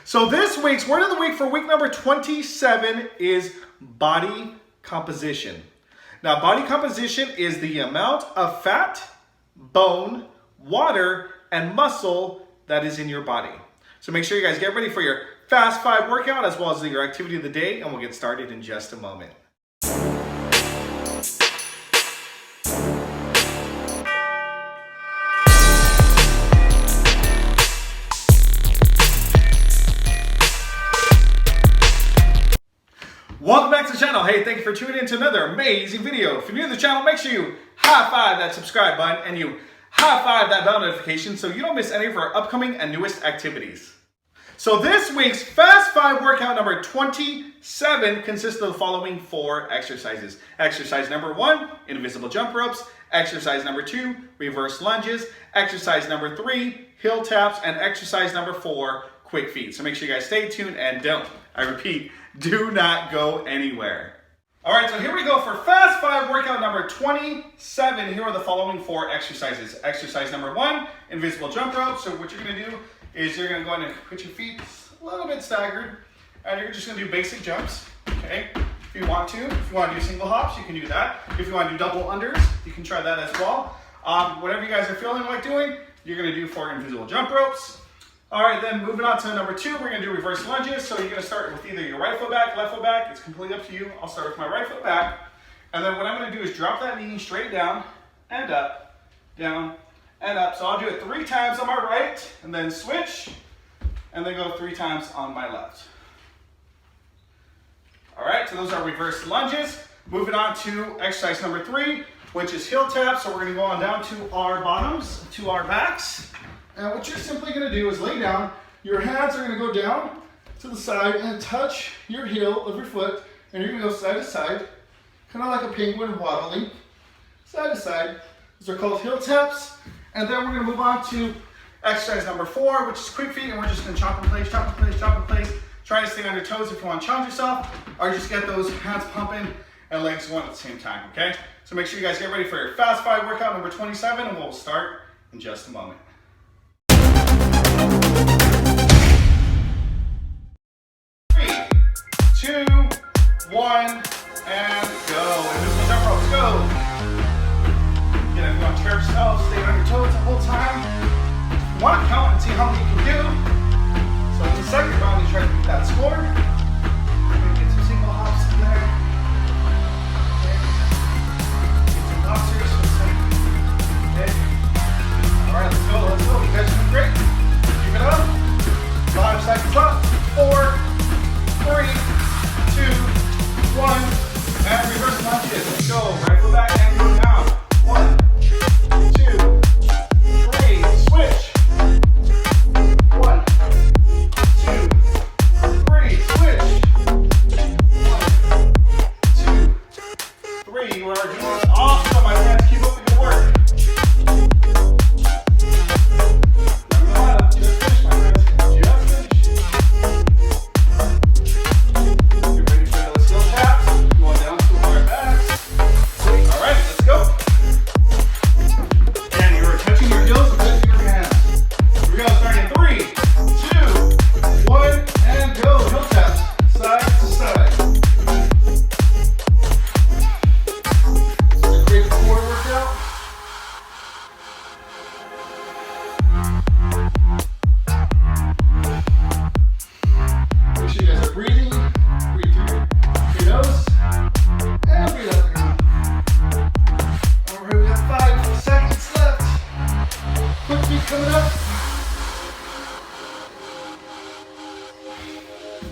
So this week's word of the week for week number 27 is body composition. Now, body composition is the amount of fat, bone, water, and muscle that is in your body. So make sure you guys get ready for your Fast 5 workout as well as your activity of the day, and we'll get started in just a moment. Welcome back to the channel. Hey, thank you for tuning in to another amazing video. If you're new to the channel, make sure you high five that subscribe button and you high five that bell notification so you don't miss any of our upcoming and newest activities. So this week's Fast 5 workout number 27 consists of the following 4 exercises. Exercise number 1, invisible jump ropes. Exercise number 2, reverse lunges. Exercise number 3, heel taps. And exercise number 4, quick feet. So make sure you guys stay tuned and I repeat, do not go anywhere. All right, so here we go for Fast 5 workout number 27. Here are the following 4 exercises. Exercise number 1, invisible jump rope. So what you're gonna do is you're gonna go ahead and put your feet a little bit staggered, and you're just gonna do basic jumps, okay? If you want to do single hops, you can do that. If you want to do double unders, you can try that as well. Whatever you guys are feeling like doing, you're gonna do 4 invisible jump ropes. All right, then moving on to number 2, we're gonna do reverse lunges. So you're gonna start with either your right foot back, left foot back. It's completely up to you. I'll start with my right foot back. And then what I'm gonna do is drop that knee straight down and up, down and up. So I'll do it 3 times on my right and then switch and then go 3 times on my left. All right, so those are reverse lunges. Moving on to exercise number 3, which is heel taps. So we're gonna go on down to our bottoms, to our backs. And what you're simply gonna do is lay down. Your hands are gonna go down to the side and touch your heel of your foot. And you're gonna go side to side, kind of like a penguin waddling, side to side. These are called heel taps. And then we're gonna move on to exercise number 4, which is quick feet. And we're just gonna chop in place, chop in place, chop in place. Try to stay on your toes if you wanna challenge yourself, or just get those hands pumping and legs going at the same time, okay? So make sure you guys get ready for your Fast 5 workout number 27, and we'll start in just a moment. 3, 2, 1, and go. Invisible jump ropes, go. Again, if you want to chair yourself, stay on your toes the whole time. If you want to count and see how many you can do. So in the second round, you try to beat that score. Maybe get some single hops in there. Okay. Get some boxers for a second. Okay. All right, let's go, let's go. You guys are doing great. Keep it up. 5 seconds up. 4, 3, 2, 1. And reverse lunges. Let's go. Right foot back and go down. 1, 2, 3. Switch. 1, 2, 3. Switch. 1, 2, 3. You are doing awesome, my friends. Keep up the good work.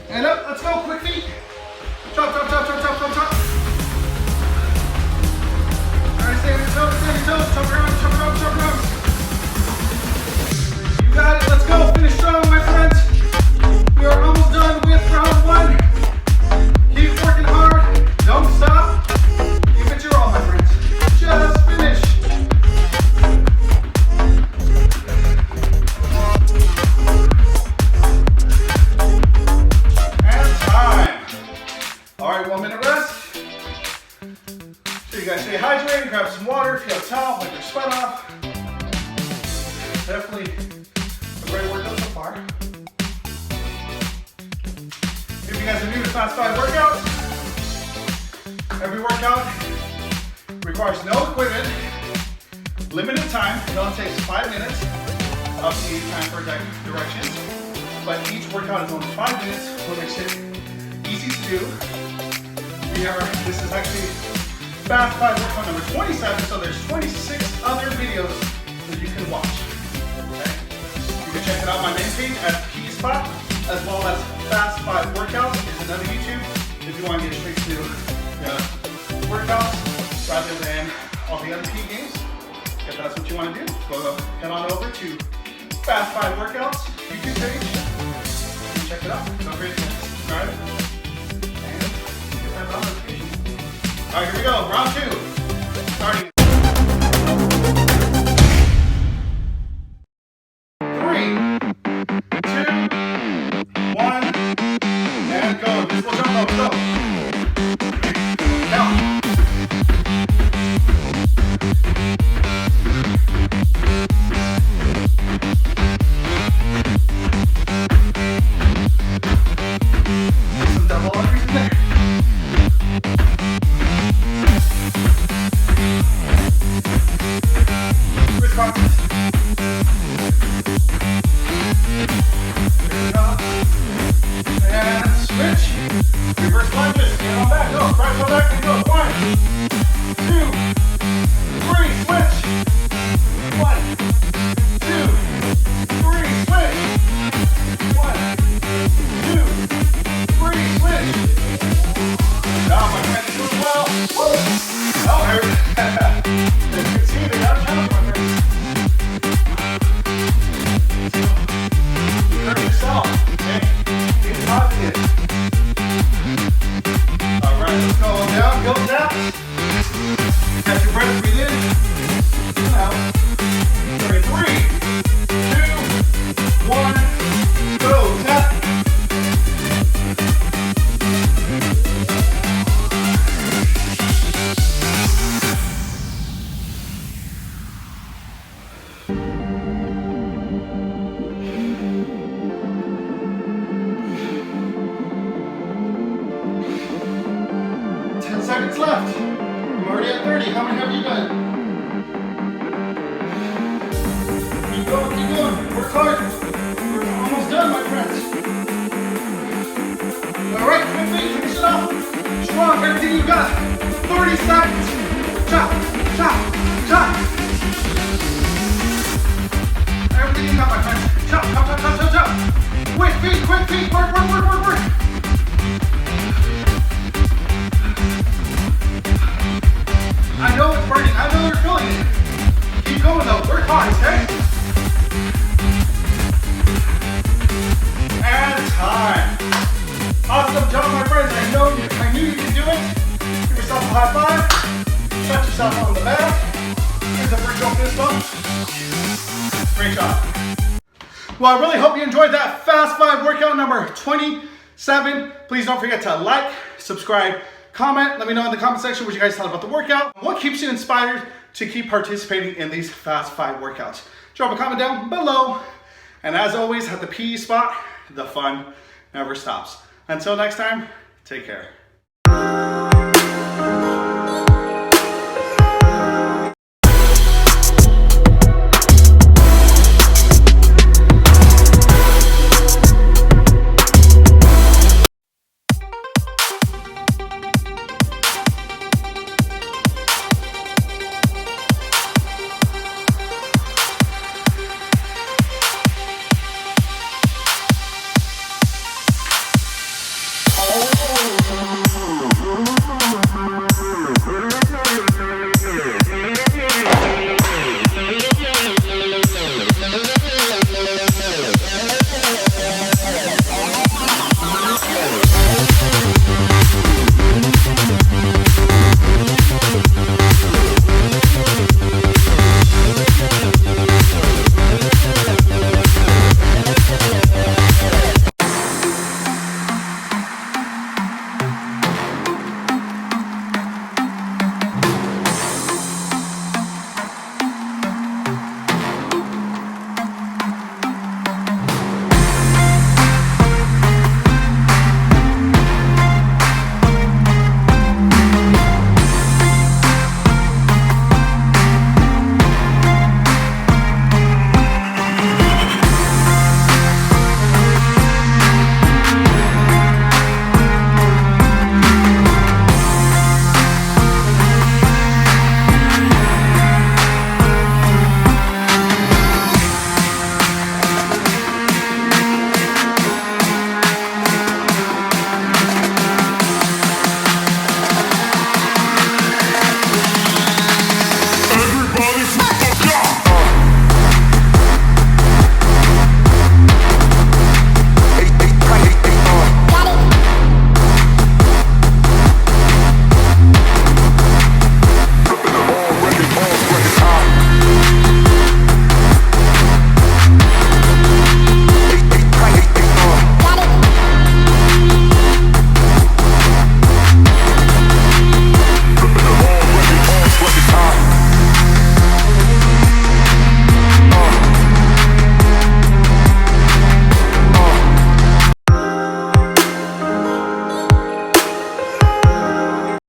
And up, let's go, quick feet. Chop, chop, chop, chop, chop, chop, chop. All right, stay on your toes, chop around, chop around, chop around. You got it, let's go, finish strong, my friends. We are almost done with round 1. Keep working hard, don't stop. Give it your all, my friends. Just finish. Stay hydrated, grab some water, if you have a towel, wipe your sweat off. Definitely a great workout so far. Fast 5 workout. Every workout requires no equipment, limited time. It only takes 5 minutes up to you time for directions. But each workout is only 5 minutes, which makes it easy to do. This is actually Fast 5 workout number 27, so there's 26 other videos that you can watch. Okay? You can check it out on my main page at ThePESpot, as well as Fast 5 Workouts is another YouTube if you want to get straight to the workouts rather than all the other P games. If that's what you want to do, head on over to Fast 5 Workouts YouTube page. Check it out. Don't forget to subscribe and get that notification. All right, here we go. Round 2. Starting. 3, 2, 1, and go. This will jump up. Go. Count. And switch. Reverse lunges. Get on back. Go. Right foot back and go. 1, 2, 3. Switch. 1, 2, 3. Switch. 1, 2, 3. Switch. Now my friends do well. Woo. Oh, as you can see, they got a challenge, my friends. Encourage yourself. Okay? Be positive. Alright, let's go down, go down. Catch your breath, breathe in. And out. Sorry, 3, 2, 1, go. Tap. 10 seconds left. I'm already at 30. How many have you done? Keep going, keep going. Work hard. We're almost done, my friends. Alright, quick feet, finish it off. Strong, everything you got. 30 seconds. Chop, chop, chop. Everything you got, my friends. Chop, chop, chop, chop, chop, chop. Quick feet, work, work, work, work, work. I know it's burning. I know you're feeling it. Keep going though. Work hard, okay? And time. Awesome job, my friends. I knew you could do it. Give yourself a high five. Pat yourself on the back. Here's a virtual fist bump. Great job. Well, I really hope you enjoyed that Fast 5 workout number 27. Please don't forget to like, subscribe, comment. Let me know in the comment section what you guys thought about the workout. What keeps you inspired to keep participating in these Fast 5 workouts? Drop a comment down below. And as always, at the PE spot, the fun never stops. Until next time, take care.